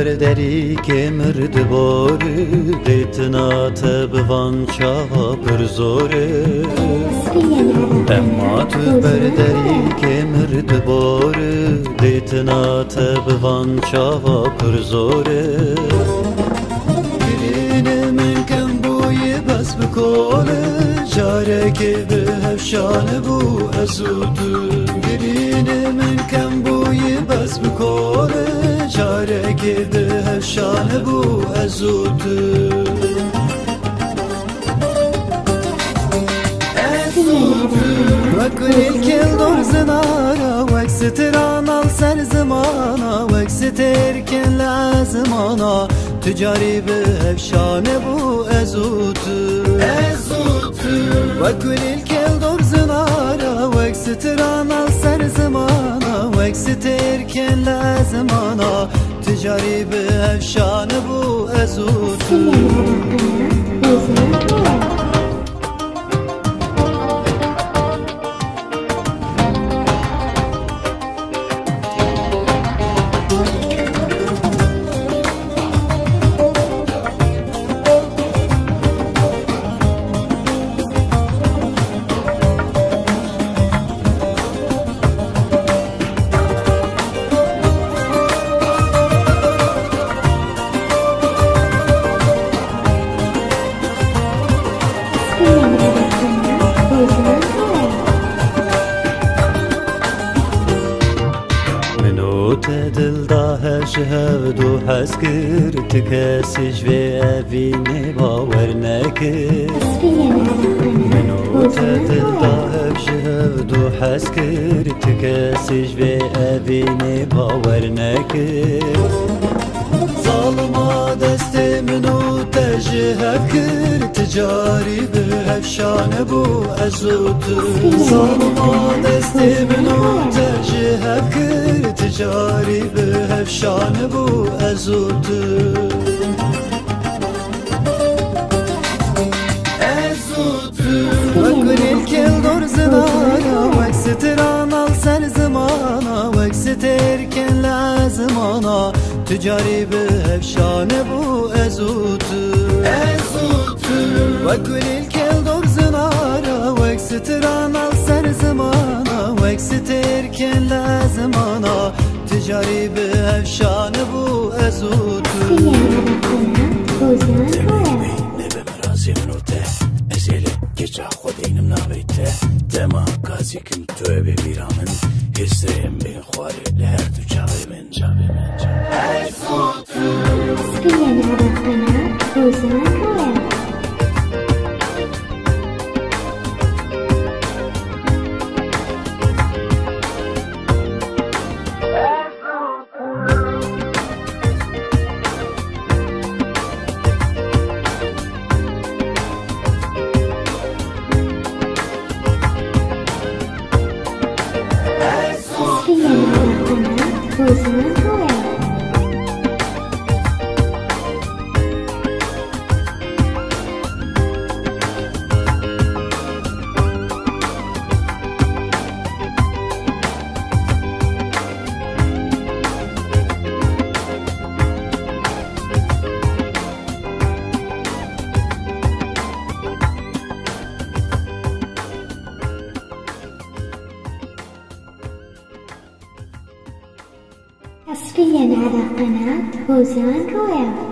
بردری که مرد باره دیتنا تبوان چاوا پر زوره اما تو بردری که مرد باره دیتنا تبوان چاوا پر زوره گرین من کم بوی بس بکوله جاره که به هفشانه بو ازودو گرین من کم بوی بس بکوله جاره که به هفشانه بو ازودو وكل الكل دور زنارا وكستران السر زمانا وكستر كل زمانا تجاري بهفشان بو ازوتو وكل الكل دور زنارا وكستران السر زمانا وكستر كل زمانا تجاري بهفشان بو ازوتو دل ده شهود و حس کرد کسیش و اوینه باور نکرد منو دل ده شهود و حس کرد کسیش و اوینه باور نکرد ظالما دست منو تجهب کرد تجاری به هفشانه بو ازود ظالما دست منو تجهب کرد تجاری به هفشانه بو ازود وكل الكل دور زنانا وكستران السر زمانا وكستر كل زمانا تجاري بهفشانه بو ازود وكل الكل دور زنانا وكستران السر زمانا وكستر كل زمانا تجاري بهفشانه بو ازود Geçe خودینم نویته دما کازی کم توی ببیرامن هستیم به خواری لهر تو جاوی من ای فوتو سکیه نرخنا روزان رویم حصرياً على قناة هوزان رويال.